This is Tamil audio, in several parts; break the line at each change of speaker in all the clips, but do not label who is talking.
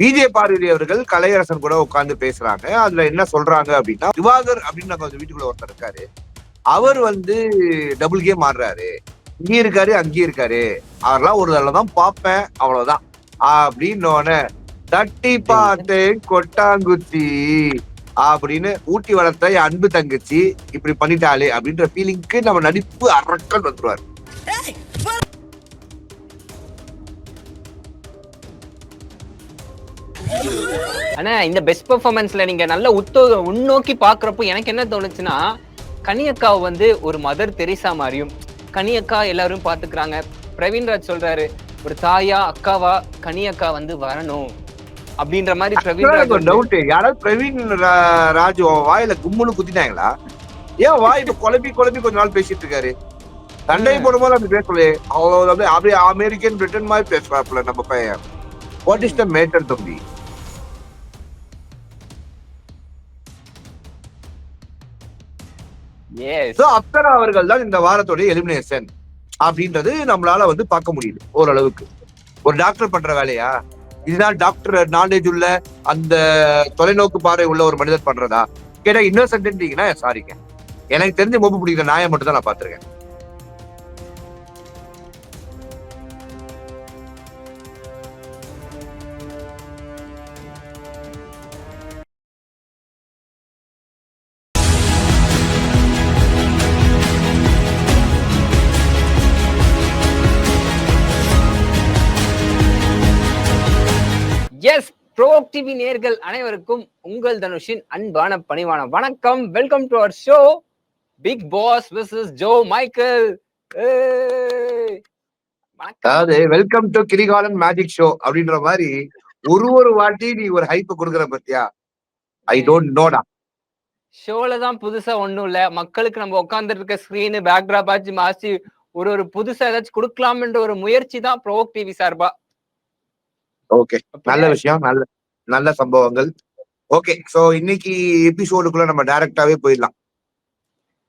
விஜய் பார்வதி அவர்கள் கலையரசன் கூட உட்கார்ந்து பேசுறாங்க. அதுல என்ன சொல்றாங்க அப்படின்னா, திவாகர் அப்படின்னு நம்ம வீட்டுக்குள்ள ஒருத்தர் இருக்காரு. அவர் டபுள் கேம் ஆடுறாரு. இங்கேயும் இருக்காரு, அங்கேயும் இருக்காரு. அவரெல்லாம் ஒரு தடவை தான் பார்ப்பேன், அவ்வளவுதான் அப்படின்னு தட்டி பார்த்து கொட்டாங்குச்சி அப்படின்னு ஊட்டி வளர்த்த என் அன்பு தங்கச்சி இப்படி பண்ணிட்டாளே அப்படின்ற ஃபீலிங்க்கு நம்ம நடிப்பு அரக்கன் வந்துருவாரு.
ஆனா இந்த பெஸ்ட் பெர்ஃபார்மன்ஸ்ல நீங்க நல்ல உன்னோக்கி பாக்குறப்போ எனக்கு என்ன தோணுச்சுன்னா, கனியக்காவை ஒரு மதர் தெரேசா மாதிரியும், கனியக்கா எல்லாரும் பாத்துக்கிறாங்க. பிரவீன்ராஜ் சொல்றாரு, ஒரு தாயா அக்காவா கனியக்கா வரணும் அப்படின்ற மாதிரி. பிரவீன்ராஜ்
டவுட், யாராவது பிரவீன் ராஜ் வாயில கும்முன்னு குத்திட்டாங்களா? ஏன் வாய் இப்ப குழப்பி கொஞ்ச நாள் பேசிட்டு இருக்காரு? சண்டை போடும்போது அப்படி பேசலையே, அவ்வளவு அப்படியே அமெரிக்கன் பிரிட்டன் மாதிரி பேசுறாப்புல நம்ம பையன். வாட் இஸ் த மேட்டர் தம்பி? அப்சரா அவர்கள் தான் இந்த வாரத்துடைய எலிமினேஷன் அப்படின்றது நம்மளால பார்க்க முடியுது ஓரளவுக்கு. ஒரு டாக்டர் பண்ற வேலையா இதுதான்? டாக்டர் நாலேஜ் உள்ள அந்த தொலைநோக்கு பார்வை உள்ள ஒரு மனிதர் பண்றதா கேட்டா இன்னொசென்ட்னா சாரிங்க, எனக்கு தெரிஞ்ச மொபு பிடிக்கிற நாயை மட்டும் தான் நான் பாத்திருக்கேன்.
எஸ், ப்ரோவோக் டிவி நேயர்கள் அனைவருக்கும் உங்கள் தனுஷின் அன்பான பணிவான வணக்கம். Welcome to our show big boss versus Jo Michael.
அதாவது welcome to Kirikalan magic show அப்படின்ற மாதிரி ஒரு வாட்டி நீ ஒரு ஹைப் கொடுக்குற பத்தியா? ஐ டோன்ட் நோடா.
ஷோல தான் புதுசா ஒண்ணும் இல்ல, மக்களுக்கு நம்ம உட்கார்ந்துட்டு இருக்க ஸ்கிரீன் பேக்ராப் ஆச்சு மாசி ஒரு புதுசா ஏதாச்சும் கொடுக்கலாம்ன்ற ஒரு முயற்சி தான் ப்ரோவோக் டிவி சார்பா.
ஓகே, நல்ல விஷயம், நல்ல சம்பவங்கள். ஓகே, சோ இன்னைக்கு எபிசோடுக்குள்ள நம்ம டைரக்டாவே போயிடலாம்.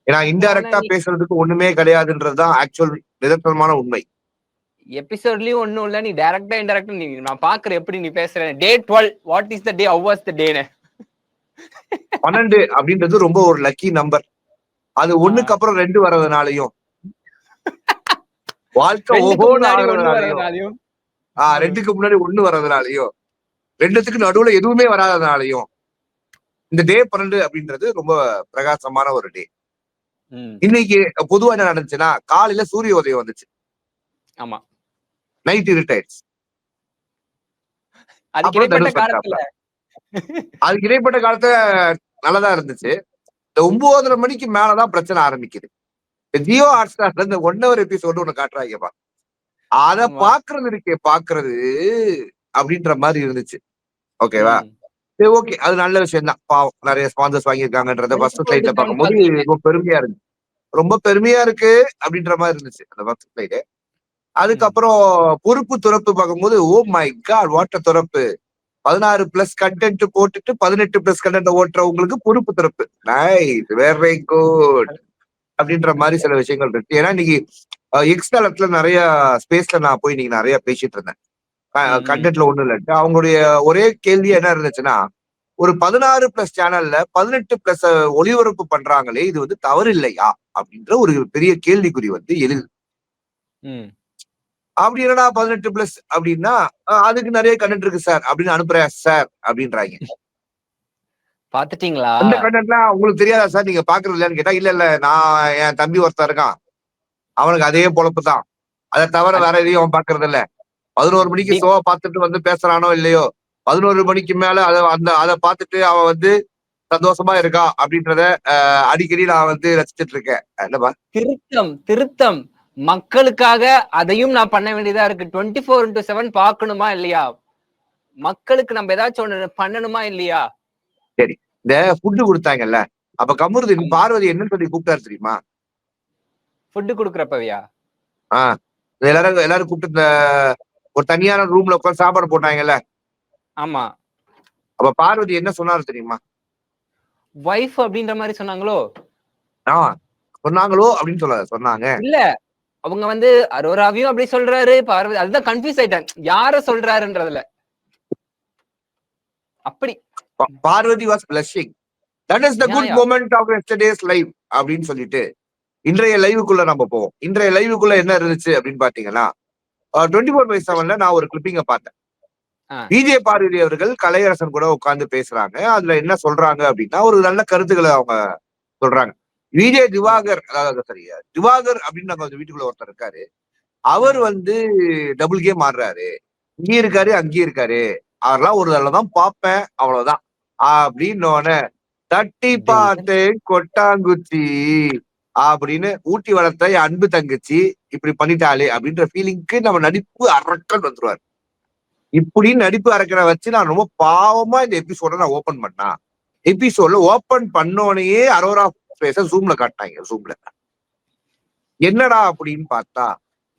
ஏன்னா இன்டைரக்டா பேசுறதுக்கு ஒண்ணுமே கிடையாதுன்றதுதான் ஆக்சுவல் நிதர்சனமான உண்மை.
எபிசோட்லயும் ஒண்ணும் இல்ல, நீ டைரக்டா இன்டைரக்டா நான் பாக்குறேன் எப்படி நீ பேசுற. Day 12 what is the day, how was the டேன்னு
12 அப்படின்றது ரொம்ப ஒரு லக்கி நம்பர். அது ஒண்ணுக்கு அப்புறம் 2 வர்றதுனாலையும் வாழ்க்கை ஓஹோன்னு ஆகுறதுனாலையும் 2க்கு முன்னாடி 1 வர்றதுனாலையும் 2த்துக்கு நடுவுல எதுவுமே வராதனாலையும் இந்த டே 12 அப்படின்றது ரொம்ப பிரகாசமான ஒரு டே. இன்னைக்கு பொதுவா என்ன நடந்துச்சுன்னா, காலையில சூரிய உதயம் வந்துச்சு.
ஆமா,
நைட் இருட்டாயிடுச்சு. அதுக்கு இடைப்பட்ட காலத்துல நல்லதா இருந்துச்சு. இந்த 9:30 மணிக்கு மேலதான் பிரச்சனை ஆரம்பிக்குது. ஜியோ ஹாட்ஸ்டார்ல இந்த 1 hour எபிசோடு ஒண்ணு காட்டுறாங்கப்பா. அத பாக்குறது அப்படின்ற மாதிரி இருந்துச்சு. ஓகேவா? சரி, ஓகே, அது நல்ல விஷயம் தான். பாவம், நிறைய ஸ்பான்சர்ஸ் வாங்கியிருக்காங்கன்றத ஃபர்ஸ்ட் ஃபிளைட்ல பார்க்கும்போது ரொம்ப பெருமையா இருக்கு. ரொம்ப பெருமையா இருக்கு அப்படின்ற மாதிரி இருந்துச்சு அந்த ஃபர்ஸ்ட் ஃபிளைட். அதுக்கப்புறம் பொறுப்பு துறப்பு பார்க்கும்போது ஓ மை காட் வாட் துறப்பு. 16+ கண்டென்ட் போட்டுட்டு 18+ கண்டென்ட் ஓட்டுறவங்களுக்கு பொறுப்பு துறப்பு. நைஸ், வெரி குட் அப்படின்ற மாதிரி சில விஷயங்கள் இருக்கு. ஏன்னா இன்னைக்கு எக்ஸ் தளத்துல நிறைய ஸ்பேஸ்ல நான் போய் இன்னைக்கு நிறைய பேசிட்டு இருந்தேன். கண்டென்ட்ல ஒண்ணும் இல்ல. அவங்களுடைய ஒரே கேள்வி என்ன இருந்துச்சுன்னா, ஒரு 16+ சேனல்ல 18+ ஒளிபரப்பு பண்றாங்களே, இது தவறு இல்லையா அப்படின்ற ஒரு பெரிய கேள்விக்குறி எழுது. அப்படி என்னடா 18+ அப்படின்னா, அதுக்கு நிறைய கண்டென்ட் இருக்கு சார் அப்படின்னு அனுப்புறேன் சார் அப்படின்றாங்க.
பாத்துட்டீங்களா?
அந்த கண்டென்ட்லாம் உங்களுக்கு தெரியாதா சார், நீங்க பாக்குறது இல்லையான்னு கேட்டா, இல்ல நான் என் தம்பி ஒருத்தர் இருக்கான், அவனுக்கு அதே பொழப்பு தான், அதை தவிர வேற எதையும் அவன் பாக்குறது இல்ல. 11 மணிக்கு ஷோவை பார்த்துட்டு பேசுறானோ இல்லையோ, 11 மணிக்கு மேல அதை பார்த்துட்டு அவன் சந்தோஷமா இருக்கா அப்படின்றத அடிக்கடி நான் ரசிச்சிட்டு இருக்கேன். என்னப்பா
திருத்தம் மக்களுக்காக அதையும் நான் பண்ண வேண்டியதா இருக்கு. 24/7 பாக்கணுமா இல்லையா? மக்களுக்கு நம்ம ஏதாச்சும் ஒண்ணு பண்ணணுமா இல்லையா?
சரி, இந்த ஃபுட்டு கொடுத்தாங்கல்ல, அப்ப கமருதீன் பார்வதி என்ன சொல்லி கூப்பிட்டாரு தெரியுமா?
ஃபுட்டு கொடுக்குறப்பவையா?
எல்லாரும் கூப்பிட்டு ஒரு தனியான ரூம்ல உட்கார்ந்து சாப்பாடு போட்டாங்கல்ல.
ஆமா,
அப்ப பார்வதி என்ன சொன்னாரு தெரியுமா?
வைஃப் அப்படின்ற மாதிரி சொன்னாங்களோ
அப்படின்னு சொன்னாங்க.
இல்ல, அவங்க அரோராவையும் அப்படி சொல்றாரு, பார்வதி. அதுதான் கன்ஃபியூஸ் ஆயிட்டேன், யார சொல்றாருன்றதுல. அப்படி
Parvathi was blushing. That is the good moment of yesterday's live அப்படின்னு சொல்லிட்டு இன்றைய லைவுக்குள்ள நம்ம போவோம். இன்றைய லைவுக்குள்ள என்ன இருந்துச்சு அப்படின்னு பாத்தீங்கன்னா 24/7ல நான் ஒரு கிளிப்பிங்க பார்த்தேன். விஜய் பார்வதி அவர்கள் கலையரசன் கூட உட்கார்ந்து பேசுறாங்க. அதுல என்ன சொல்றாங்க அப்படின்னா ஒரு நல்ல கருத்துக்களை அவங்க சொல்றாங்க. விஜய் திவாகர், அதாவது சரியா திவாகர் அப்படின்னு நம்ம வீட்டுக்குள்ள ஒருத்தர் இருக்காரு. அவர் வந்து டபுள் கேம் ஆடுறாரு, இங்கேயும் இருக்காரு அங்கேயும் இருக்காரு, அவரெல்லாம் ஒரு தான் பார்ப்பேன் அவ்வளவுதான் அப்படின்னு தட்டி பார்த்தேன் கொட்டாங்குச்சி அப்படின்னு ஊட்டி வளர்த்த என் அன்பு தங்கச்சி இப்படி பண்ணிட்டாளே அப்படின்ற ஃபீலிங்க்கு நம்ம நடிப்பு அரக்கன் வந்துருவாரு. இப்படி நடிப்பு அரக்கனை வச்சு நான் ரொம்ப பாவமா இந்த எபிசோட நான் ஓபன் பண்ணா. எபிசோட்ல ஓபன் பண்ணோனையே அரோரா பேச ஜூம்ல காட்டினாங்க. ஜூம்ல என்னடா அப்படின்னு பார்த்தா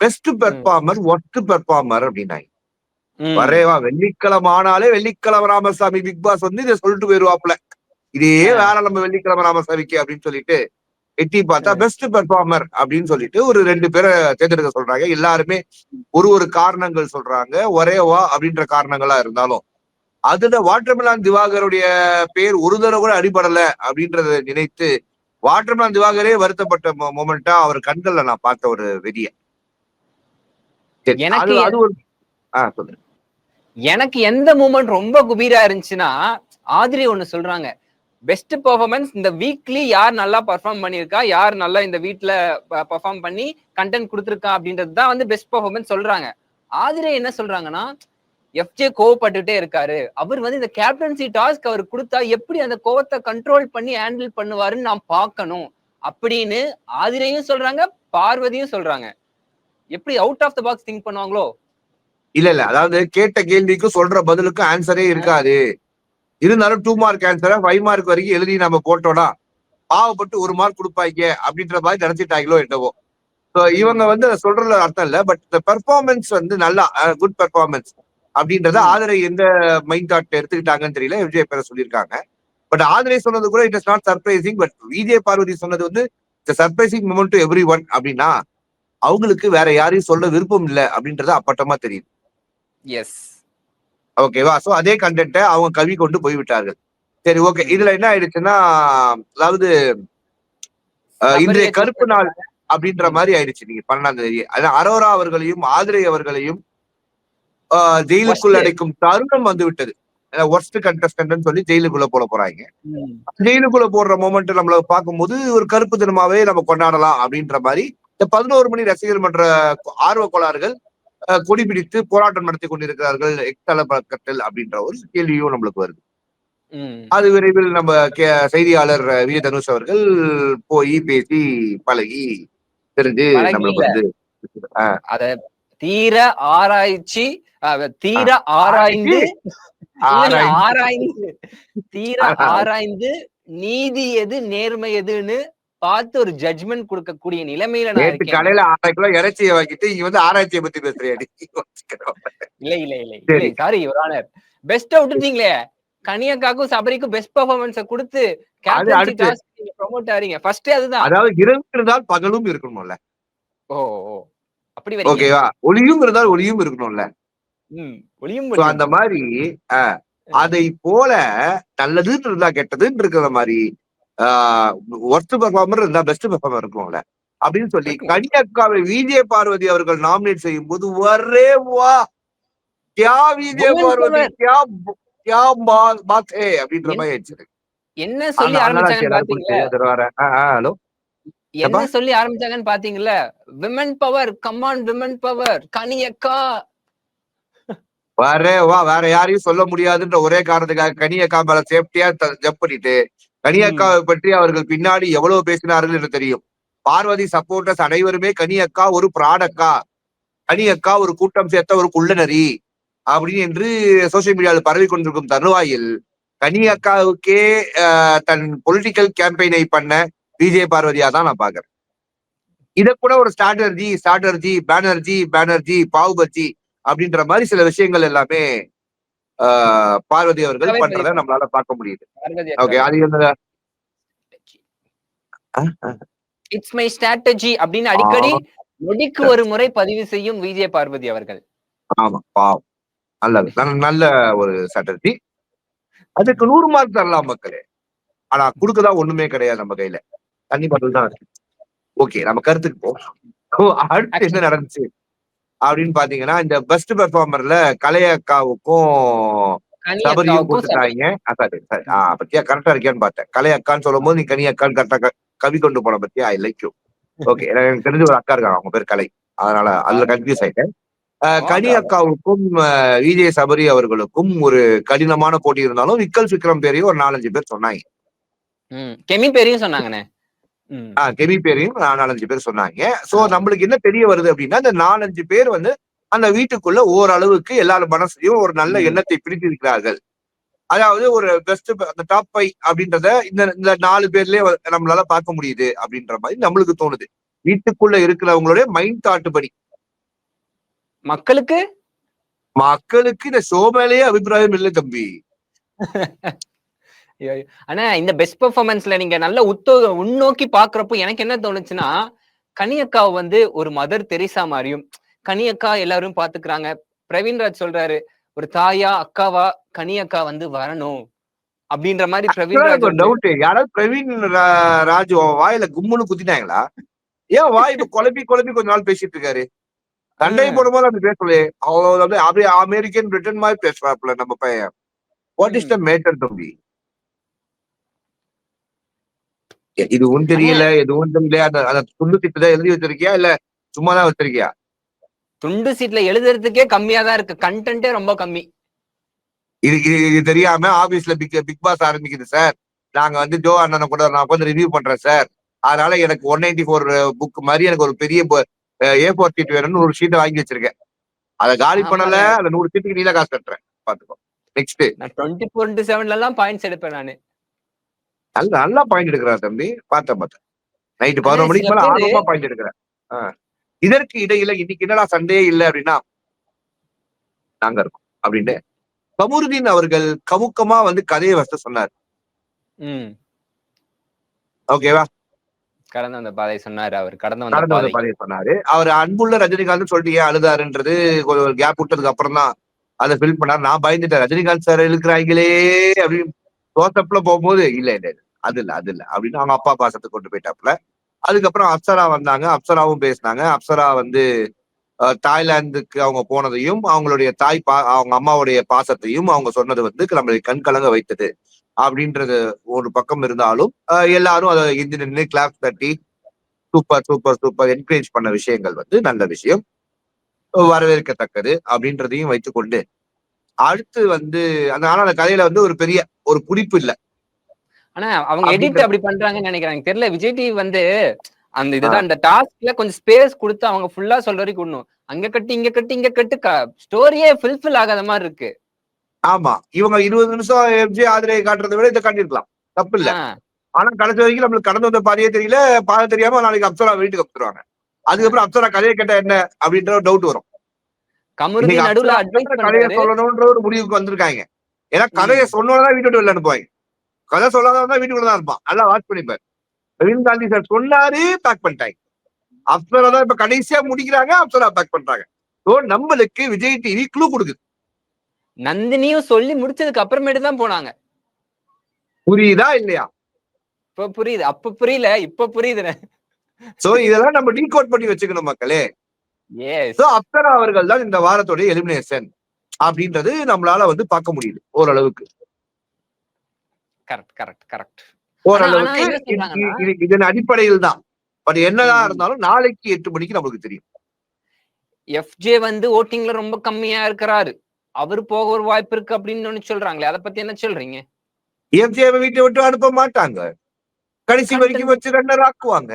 பெஸ்ட் பெர்ஃபார்மர் ஒர்ஸ்ட் பெர்ஃபார்மர் அப்படின்னாங்க. வரேவா வெள்ளிக்கிழமை ஆனாலே வெள்ளிக்கிழமை ராமசாமி பிக் பாஸ் வந்து இதை சொல்லிட்டு போயிருவாப்ல, இதே வேற நம்ம வெள்ளிக்கிழமை ராமசாமிக்கு அப்படின்னு சொல்லிட்டு எட்டி பார்த்தா பெஸ்ட் பெர்ஃபார்மர் அப்படின்னு சொல்லிட்டு ஒரு 2 பேரை தேர்ந்தெடுக்க சொல்றாங்க. எல்லாருமே ஒரு காரணங்கள் சொல்றாங்க. ஒரேவா அப்படின்ற காரணங்களா இருந்தாலும் அதுல வாட்டர்மெலான் திவாகருடைய பேர் ஒரு தடவை கூட அடிபடல அப்படின்றத நினைத்து வாட்டர்மெலான் திவாகரே வருத்தப்பட்ட மொமெண்டா அவர் கண்கள்ல நான் பார்த்த ஒரு வெறிய.
எனக்கு எந்த மூமெண்ட் ரொம்ப குபீரா இருந்துச்சுன்னா, ஆதிரி ஒண்ணு சொல்றாங்க, பெஸ்ட் பெர்ஃபார்மன்ஸ் இந்த வீக்லி யார் நல்லா பெர்ஃபார்ம் பண்ணிருக்கா, யார் நல்லா இந்த வீட்ல பெர்ஃபார்ம் பண்ணி கண்டென்ட் கொடுத்துருக்கா அப்படின்றது தான் வந்து பெஸ்ட் பெர்ஃபார்மன்ஸ் சொல்றாங்க. ஆதிரி என்ன சொல்றாங்கன்னா, எஃப்ஜே கோவப்பட்டுட்டே இருக்காரு, அவர் வந்து இந்த கேப்டன்சி டாஸ்க் அவர் கொடுத்தா எப்படி அந்த கோவத்தை கண்ட்ரோல் பண்ணி ஹேண்டில் பண்ணுவாருன்னு நான் பார்க்கணும் அப்படின்னு ஆதிரையும் சொல்றாங்க, பார்வதியும் சொல்றாங்க. எப்படி out of the box think பண்ணுவாங்களோ?
இல்ல அதாவது கேட்ட கேள்விக்கும் சொல்ற பதிலுக்கும் ஆன்சரே இருக்காது. இருந்தாலும் 2 மார்க் ஆன்சரை 5 மார்க் வரைக்கும் எழுதி நம்ம போட்டோம்னா பாவப்பட்டு 1 மார்க் கொடுப்பாங்க அப்படின்ற மாதிரி நினைச்சிட்டாங்களோ என்னவோ. இவங்க வந்து அதை சொல்றதுல அர்த்தம் இல்ல. பட் இந்த பெர்ஃபார்மன்ஸ் வந்து நல்லா குட் பெர்ஃபார்மன்ஸ் அப்படின்றத ஆதரை எந்த மைண்ட் தாட் எடுத்துக்கிட்டாங்கன்னு தெரியல. விஜய் பேர சொல்லியிருக்காங்க. பட் ஆதரை சொன்னது கூட it is not surprising. But Vijay Parvathi சொன்னது வந்து surprising moment to everyone அப்படின்னா அவங்களுக்கு வேற யாரையும் சொல்ல விருப்பம் இல்லை அப்படின்றது அப்பட்டமா தெரியுது.
எஸ்,
ஓகேவா? சோ அதே கண்டென்ட்டை அவங்க கவி கொண்டு போய்விட்டார்கள். சரி, ஓகே. இதுல என்ன ஆயிடுச்சுன்னா, அதாவது இன்றைய கருப்பு நாள் அப்படின்ற மாதிரி ஆயிடுச்சு. நீங்க 12ஆம் தேதி அரோரா அவர்களையும் ஆதிரை அவர்களையும் ஜெயிலுக்குள் அடைக்கும் தருணம் வந்து விட்டது. ஒர்ஸ்ட் கண்டஸ்டன்ட் சொல்லி ஜெயிலுக்குள்ள போட போறாங்க. ஜெயிலுக்குள்ள போடுற மொமெண்ட் நம்மள பார்க்கும்போது ஒரு கருப்பு தினமாவே நம்ம கொண்டாடலாம் அப்படின்ற மாதிரி இந்த 11 மணி ரசிகர் மன்ற ஆர்வ கோளாறுகள் கொடி பிடித்து போராட்டம் நடத்தி கொண்டிருக்கிறார்கள் எக்ஸ்தல பக்கத்தில் அப்படின்ற ஒரு கேள்வியும் நம்மளுக்கு வருது. அது விரைவில் நம்ம செய்தியாளர் விஜய் தனுஷ் அவர்கள் போய் பேசி பழகி தெரிஞ்சு நம்மளுக்கு வந்து
அத தீர ஆராய்ச்சி தீர ஆராய்ந்து தீர ஆராய்ந்து நீதி எது நேர்மை எதுன்னு பார்த்து ஒரு ஜட்ஜ்மெண்ட் கொடுக்கக்கூடிய நிலைமையில
நேற்று கடையில 6 கிலோ இறைச்சியை வாங்கிட்டு இங்க வந்து ஆராய்ச்சியை பத்தி பேசுறியாடி?
இல்ல சாரி யுவர் ஆனர், பெஸ்ட் விட்டுட்டீங்களே. கனியக்காக்கும் சபரிக்கும் பெஸ்ட் பெர்ஃபார்மன்ஸ் கொடுத்து கேப்டன்சி டாஸ்க் நீங்க ப்ரோமோட் ஆறீங்க. ஃபர்ஸ்ட் அதுதான்.
அதாவது இரவு இருந்தால் பகலும் இருக்கணும்ல.
ஓ அப்படி வரீங்க.
ஓகேவா? ஒளியும் இருந்தால் ஒளியும் இருக்கணும்ல.
ஒளியும்
அந்த மாதிரி அதை போல நல்லதுன்னு இருந்தா கெட்டதுன்னு இருக்கிற மாதிரி ஒர்ஸ்ட் பெர்ஃபார்மர் இருந்தா பெஸ்ட் பெர்ஃபார்மர் இருக்கும்ல அப்படின்னு சொல்லி கன்னியாகுமரி விஜய் பார்வதி அவர்கள் நாமினேட் செய்யும் போது ஒரே வா கியா விஜய் பார்வதி கியா பாத் ஹே அப்படின்ற மாதிரி ஆயிடுச்சு.
என்ன சொல்லி ஆரம்பிச்சாங்கன்னு பாத்தீங்களா?
ஹலோ,
என்ன சொல்லி ஆரம்பிச்சாங்கன்னு பாத்தீங்கல்ல? Women power, come on women power, கனியக்கா
வரே வா. வேற யாரையும் சொல்ல முடியாதுன்ற ஒரே காரணத்துக்காக கனியக்கா மேல சேஃப்டியா ஜம்ப் பண்ணிட்டு கனியக்காவை பற்றி அவர்கள் பின்னாடி எவ்வளவு பேசினார்கள் என்று தெரியும். பார்வதி சப்போர்ட்டர்ஸ் அனைவருமே கனியக்கா ஒரு ப்ராடக்கா, கனியக்கா ஒரு கூட்டம் சேர்த்த ஒரு குள்ளநரி அப்படின்னு என்று சோசியல் மீடியாவில் பரவி கொண்டிருக்கும் தருவாயில் கனியக்காவுக்கே தன் பொலிட்டிக்கல் கேம்பெயினை பண்ண விஜய் பார்வதியா தான் நான் பாக்குறேன். இத கூட ஒரு ஸ்ட்ராட்டர்ஜி பேனர்ஜி பாவுபஜி அப்படின்ற மாதிரி சில விஷயங்கள் எல்லாமே பார்வதி அவர்கள் பண்றத நம்மளால பார்க்க முடியுது. ஓகே, அது
இட்ஸ் மை ஸ்ட்ராட்டஜி அப்படின்னு அடிக்கடி நொடிக்கு ஒரு முறை பதிவு செய்யும் விஜய் பார்வதி அவர்கள்.
ஆமா, பாவம். நல்ல ஒரு ஸ்ட்ராட்டஜி. அதுக்கு 100 மார்க் தரலாம் மக்களே. ஆனா குடுக்கதான் ஒண்ணுமே கிடையாது நம்ம கையில. தண்ணி பாட்டில் தான் இருக்கு. ஓகே, நம்ம கருத்துக்கு போவோம். அடுத்து என்ன நடந்துச்சு அப்படின்னு பாத்தீங்கன்னா, இந்த பெஸ்ட் பெர்ஃபார்மர்ல கலை அக்காவுக்கும்
கனி
சபரியும்
அக்காவுக்கும் சபரி.
போட்டுட்டாங்க. Sorry sorry. பத்தியா கரெக்டா இருக்கியான்னு பார்த்தேன். கலை அக்கான்னு சொல்லும்போது நீ கனி அக்கான்னு கரெக்டா கவி கொண்டு போன பத்தியா, ஐ லைக் யூ. ஓகே, எனக்கு தெரிஞ்ச ஒரு அக்கா இருக்காங்க, அவங்க பேர் கலை. அதனால அதுல கன்ஃபியூஸ் ஆயிட்டேன். கனி அக்காவுக்கும் விஜய் சபரி அவர்களுக்கும் ஒரு கடினமான போட்டி இருந்தாலும் விக்கல் விக்ரம் பேரையும் ஒரு 4-5 பேர் சொன்னாங்க.
கெமி பேரையும் சொன்னாங்கண்ணே.
கெமி பேரையும் 4-5 பேர் சொன்னாங்க. சோ நம்மளுக்கு என்ன தெரிய வருது அப்படின்னா, இந்த 4-5 பேர் வந்து அந்த வீட்டுக்குள்ள ஓரளவுக்கு எல்லாரும் மனசுலயும் ஒரு நல்ல எண்ணத்தை பிடித்திருக்கிறார்கள். அதாவது ஒரு பெஸ்ட் அந்த டாப் 5 அப்படின்றத இந்த 4 பேர்லயே நம்மளால பார்க்க முடியுது அப்படின்ற மாதிரி நம்மளுக்கு தோணுது. வீட்டுக்குள்ள இருக்கிறவங்களுடைய மைண்ட் தாட் படி.
மக்களுக்கு
இந்த ஷோ மேலேயே அபிப்பிராயம் இல்லை தம்பி.
ஆனா இந்த பெஸ்ட் பெர்ஃபார்மன்ஸ்ல நீங்க நல்ல உள்நோக்கி பாக்குறப்போ எனக்கு என்ன தோணுச்சுன்னா, கனியக்காவை வந்து ஒரு மதர் தெரேசா மாதிரியும், கனியக்கா எல்லாரும் பாத்துக்கிறாங்க. பிரவீன்ராஜ் சொல்றாரு, ஒரு தாயா அக்காவா கனியக்கா வந்து வரணும் அப்படின்ற மாதிரி பிரவீன்ராஜ்
டவுட், யாராவது பிரவீன் ராஜு வாயில கும்முன்னு குத்திட்டாங்களா? ஏன் வாய் இப்ப குழப்பி கொஞ்ச நாள் பேசிட்டு இருக்காரு? சண்டை போடும்போது அப்படி பேசலையே. அவ்வளவு அப்படியே அமெரிக்கன் பிரிட்டன் மாதிரி பேசுறாப்புல நம்ம பையன். வாட் இஸ் த மேட்டர் தம்பி? இதுவும் தெரியல, எதுவும் தெரியல. அந்த துண்டு சீட்டு தான் எழுதி வச்சிருக்கியா இல்ல சும்மாதான் வச்சிருக்கியா?
துண்டு சீட்ல எழுதுறதுக்கே கம்மியா தான் இருக்கு, கண்டென்ட்டே ரொம்ப கம்மி.
இது தெரியாம ஆபீஸ்ல பிக் பாஸ் ஆரம்பிக்குது சார், நாங்க வந்து ஜோ அண்ணனை கூட நான் உட்காந்து ரிவ்யூ பண்றேன் சார், அதனால எனக்கு 194 புக் மாதிரி எனக்கு ஒரு பெரிய A4 சீட் வேணும்னு ஒரு ஷீட்டை வாங்கி வச்சிருக்கேன். அதை காலி பண்ணல, அந்த 100 சீட்டுக்கு நீல காசு கட்டுறேன் பாத்துக்கோ. நெக்ஸ்ட்
24/7 எல்லாம் பாயிண்ட்ஸ் எடுப்பேன் நானு.
நல்லா பாயிண்ட் எடுக்கிறார் தம்பி. பார்த்தேன் நைட்டு 11 மணிக்கு மேல ஆர்வமா பாயிண்ட் எடுக்கிறேன். இதற்கு இடையில இன்னைக்கு என்னடா சண்டே இல்லை அப்படின்னா, நாங்க இருக்கோம் அப்படின்னு கமுருதீன் அவர்கள் கமுக்கமா வந்து கதையை வச சொன்னார். ஓகேவா?
கடந்த வந்த பாதை சொன்னாரு. அவர் கடந்த வந்த பாதை
சொன்னாரு. அவர் அன்புள்ள ரஜினிகாந்த் சொல்லிட்டு ஏன் அழுதாருன்றது ஒரு கேப் விட்டதுக்கு அப்புறம் தான் அதை ஃபில் பண்ணாரு. நான் பயந்துட்டேன், ரஜினிகாந்த் சார் இழுக்கிறாங்களே அப்படின்னு. தோசப்ல போகும்போது இல்ல அது இல்ல அப்படின்னு அவங்க அப்பா பாசத்தை கொண்டு போயிட்டாப்புல. அதுக்கப்புறம் அப்சரா வந்தாங்க, அப்சராவும் பேசினாங்க. அப்சரா வந்து தாய்லாந்துக்கு அவங்க போனதையும் அவங்களுடைய அவங்க அம்மாவுடைய பாசத்தையும் அவங்க சொன்னது வந்து நம்மளை கண்கலங்க வைத்தது அப்படின்றது ஒரு பக்கம் இருந்தாலும், எல்லாரும் அதை நின்று கிளாப் தட்டி சூப்பர் சூப்பர் சூப்பர் என்கரேஜ் பண்ண விஷயங்கள் வந்து நல்ல விஷயம், வரவேற்கத்தக்கது அப்படின்றதையும் வைத்துக்கொண்டு அடுத்து வந்து அந்த கதையில வந்து ஒரு பெரிய ஒரு குறிப்பு இல்ல.
ஆனா அவங்க எடிட் அப்படி பண்றாங்கன்னு நினைக்கிறாங்க தெரியல. விஜய் டிவி வந்து அந்த இதுதான் இந்த டாஸ்க்ல கொஞ்சம் ஸ்பேஸ் கொடுத்து அவங்க ஃபுல்லா சொல்ற வரைக்கும் விடணும். அங்க கட்டி இங்க கட்டி இங்க கட்டு ஸ்டோரியே ஃபுல்ஃபில் ஆகாத மாதிரி இருக்கு.
ஆமா, இவங்க 20 நிமிஷம் எம்ஜி ஆதிரையை காட்டுறதை விட இதை காட்டிருக்கலாம், தப்பு இல்ல. ஆனா கடைசி வரைக்கும் நம்மளுக்கு கடந்து வந்த பாதையே தெரியல. பாதை தெரியாம நாளைக்கு அப்சரா வீட்டுக்கு அனுப்பிச்சிருவாங்க. அதுக்கப்புறம் அப்சரா கதையை கேட்டா என்ன அப்படின்ற ஒரு டவுட் வரும். கதையை சொல்லணும்ன்ற ஒரு முடிவுக்கு வந்திருக்காங்க. ஏன்னா கதையை சொன்னதான் வீட்டு விட்டு வெளில அனுப்புவாங்க. கதை சொல்லாதான் வீட்டுக்குள்ளதான் இருப்பான். நல்லா வாட்ச் பண்ணிப்பாரு. ரவீந்திர காந்தி சார் சொன்னாரு, பேக் பண்ணிட்டாங்க. அப்சரா தான் இப்ப கடைசியா முடிக்கிறாங்க, அப்சரா பேக் பண்றாங்க. நம்மளுக்கு விஜய் டிவி க்ளூ கொடுக்குது.
நந்தினியும் சொல்லி முடிச்சதுக்கு அப்புறமேட்டு தான் போனாங்க.
புரியுதா இல்லையா?
இப்ப புரியுது, அப்ப புரியல, இப்ப புரியுது.
சோ இதெல்லாம் நம்ம டீகோட் பண்ணி வச்சுக்கணும் மக்களே. அப்சரா அவர்கள் தான் இந்த வாரத்துடைய எலிமினேஷன் அப்படின்றது நம்மளால வந்து பார்க்க முடியுது ஓரளவுக்கு. ஓரளவுக்கு இதன் அடிப்படையில் தான். பட் என்னதான் இருந்தாலும் நாளைக்கு 8 மணிக்கு நமக்கு தெரியும்.
எஃப்ஜே வந்து ஓட்டிங்ல ரொம்ப கம்மியா இருக்கிறாரு, அவரு போக ஒரு வாய்ப்பு இருக்கு அப்படின்னு சொல்றாங்களே, அதை பத்தி என்ன சொல்றீங்க?
எஃப்ஜேவை வீட்டை விட்டு அனுப்ப மாட்டாங்க, கடைசி வரைக்கும் வச்சு ரன்னர் ஆக்குவாங்க.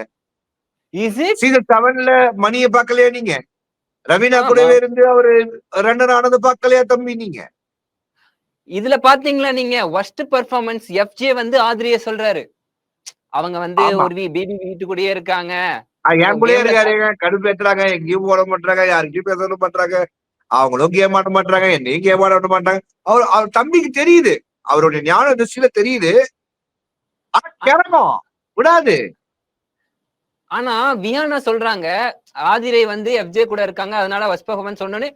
சீசன் 7ல மணியை பார்க்கலையா நீங்க? ரவீனா கூடவே இருந்து அவரு ரன்னர் ஆனது பார்க்கலையா தம்பி நீங்க?
இதுல பாத்தீங்களா நீங்க? வர்ஸ்ட் பெர்ஃபார்மன்ஸ் எஃப்ஜே வந்து ஆதிரிய சொல்றாரு. அவங்க வந்து ஒரு பேபி வீட்டு கூடயே இருக்காங்க,
என் கூடயே இருக்காரு, கடுப்பு ஏத்துறாங்க, எங்கேயும் போட மாட்டாங்க, யாருக்கையும் பேச மாட்டாங்க, அவங்களும் கேம் ஆட மாட்டாங்க, என்னையும் கேம் ஆட மாட்டாங்க. அவர் தம்பிக்கு தெரியுது, அவருடைய ஞான திருஷ்டியில தெரியுது. ஆனா கிளம்பும் விடாது.
ஆனா வியானா சொல்றாங்க ஆதிரை வந்து எஃப்ஜே கூட இருக்காங்க, அதனால வர்ஸ்ட் பெர்ஃபார்மன்ஸ் சொன்னோன்னு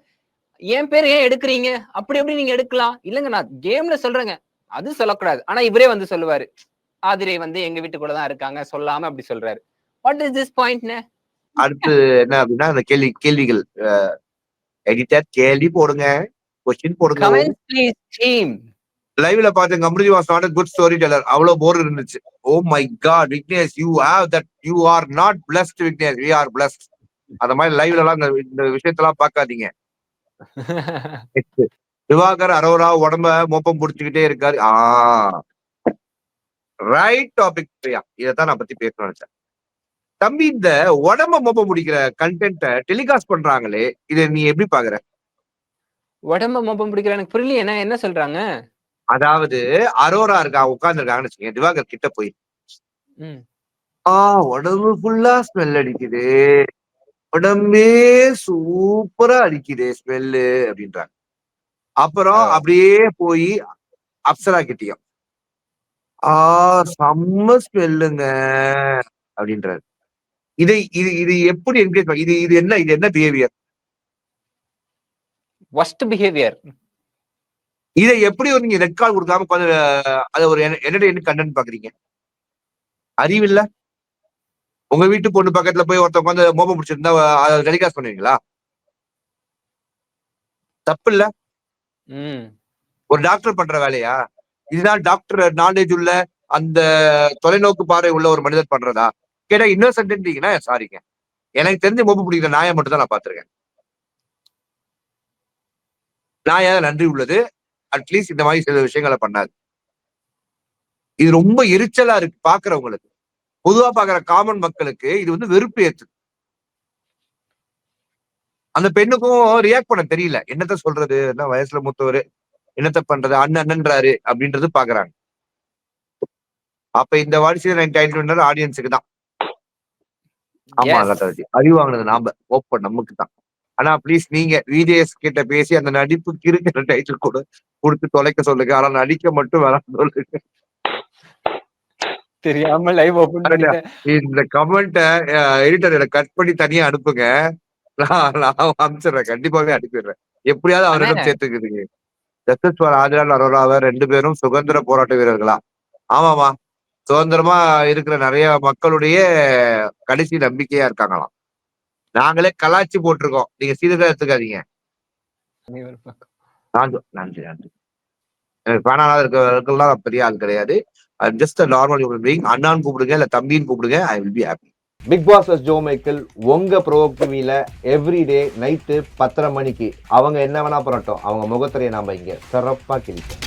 என் பேர் ஏன் எடுக்கிறீங்க? அப்படி எப்படி நீங்க எடுக்கலாம்? இல்லங்க, நான் கேம்ல சொல்றேங்க, அது சொல்லக்கூடாது. ஆனா இவரே வந்து சொல்லுவாரு. ஆதிரை வந்து எங்க வீட்டுக்குள்ள தான் இருக்காங்க. சொல்லாம அப்படி சொல்றாரு. வாட் இஸ் திஸ் பாயிண்ட்னு?
அடுத்து என்ன அப்படின்னா அந்த கேள்விகள் எடிட்டர் கேள்வி போடுங்க, கொஸ்டின் போடுங்க.
Comments please team.
லைவ்ல பார்த்தேன் Kamruthi was not a good story teller. அவ்வளவு போர் இருந்துச்சு. Oh my god Vignesh you have that you are not blessed Vignesh we are blessed. அந்த மாதிரி லைவ்ல எல்லாம் இந்த விஷயத்தெல்லாம் பார்க்காதீங்க. திவாகர் அரோரா உடம்ப மோப்பம் புடிச்சுக்கிட்டே இருக்காரு. Right topic Priya. இதைத்தான் நான் பத்தி பேசணும்னு நினைச்சேன். தம்பி இந்த உடம்ப மோப்பம் முடிக்கிற கண்டென்ட்டை டெலிகாஸ்ட் பண்றாங்களே இதை நீ எப்படி பாக்குற?
உடம்ப மோப்பம் பிடிக்கிற எனக்கு புரியலையே என்ன சொல்றாங்க?
அதாவது அரோரா இருக்கா உட்கார்ந்து இருக்காங்கன்னு வச்சுக்கோங்க. திவாகர் கிட்ட போய் உடம்பு ஃபுல்லா ஸ்மெல் அடிக்குது, உடம்பே சூப்பரா அடிக்குது ஸ்மெல்லு அப்படின்றாங்க. அப்புறம் அப்படியே போய் அப்சரா கிட்டியும் செம்ம ஸ்மெல்லுங்க அப்படின்றாரு. இது எப்படி என்கரேஜ் இது என்ன பிஹேவியர்?
Worst behaviour.
இதை எப்படி நீங்க ரெட் கார்டு கொடுக்காம கொஞ்சம் அதை ஒரு என்டர்டெயின்மென்ட் கண்டென்ட் பாக்குறீங்க? அறிவில்ல. உங்க வீட்டு பொண்ணு பக்கத்துல போய் ஒருத்தவங்க வந்து மோப்பம் பிடிச்சிருந்தா அதை டெலிகாஸ்ட் பண்ணுவீங்களா? தப்பு இல்ல. ஒரு டாக்டர் பண்ற வேலையா? இதுதான் டாக்டர் நாலேஜ் உள்ள அந்த தொலைநோக்கு பார்வை உள்ள ஒரு மனிதர் பண்றதா? கேட்டா இன்னொசென்ட்னா சாரிங்க. எனக்கு தெரிஞ்சு மோப்பம் பிடிக்கிற நாயை மட்டும் தான் நான் பாத்திருக்கேன். நாயாவது நன்றி உள்ளது. அட்லீஸ்ட் இந்த மாதிரி சில விஷயங்களை பண்ணாது. இது ரொம்ப எரிச்சலா இருக்கு பாக்குறவங்களுக்கு. பொதுவா பாக்குற காமன் மக்களுக்கு இது வந்து வெறுப்பு ஏத்து. அந்த பெண்ணுக்கும் ரியாக்ட் பண்ண தெரியல. என்னத்த சொல்றது, என்ன வயசுல மூத்தவரு, என்னத்த பண்றது, அண்ணன்ன்றாரு அப்படின்றது பாக்குறாங்க. அப்ப இந்த வாரிசு ஆடியன்ஸுக்கு தான். ஆமா கட்டாச்சு. அறிவு வாங்கினது நாம ஓப்பன் நமக்கு தான். ஆனா ப்ளீஸ் நீங்க விஜேஎஸ் கிட்ட பேசி அந்த நடிப்புக்கு இருக்கிற டைட்டில் கூட கொடுத்து தொலைக்க சொல்லுங்க. ஆனா நடிக்க மட்டும் வேணாம் சொல்லுங்க.
தெரியாம லைவ் ஓபன் பண்ணிட்டேன்.
இந்த கமெண்ட எடிட்டர் கட் பண்ணி தனியா அனுப்புங்க. நான் அனுப்பிச்சிடுறேன். கண்டிப்பாவே அனுப்பிடுறேன். எப்படியாவது அவரிடம் சேர்த்துக்குதுங்க. ஜஸ்டிஸ் ஆதிரால் அரோராவை 2 பேரும் சுதந்திர போராட்ட வீரர்களா? ஆமாமா. சுதந்திரமா இருக்கிற நிறைய மக்களுடைய கடைசி நம்பிக்கையா இருக்காங்களாம். நாங்களே கலாச்சி போட்டிருக்கோம். நீங்க சீரியஸா எடுத்துக்காதீங்க. நன்றி. பேனால இருக்கிறவர்கள்லாம் பெரிய ஆள் கிடையாது. Just normal human being. அண்ணான்னு கூப்பிடுங்க, இல்ல தம்பின்னு கூப்பிடுங்க. I will be happy.
Big boss Jo Michael உங்க ப்ரோவோக் டிவில எவ்ரிடே நைட்டு 10:30 மணிக்கு அவங்க என்ன வேணா பண்ணட்டும், அவங்க முகத்திரையை நாம இங்க சிறப்பா கிழிப்போம்.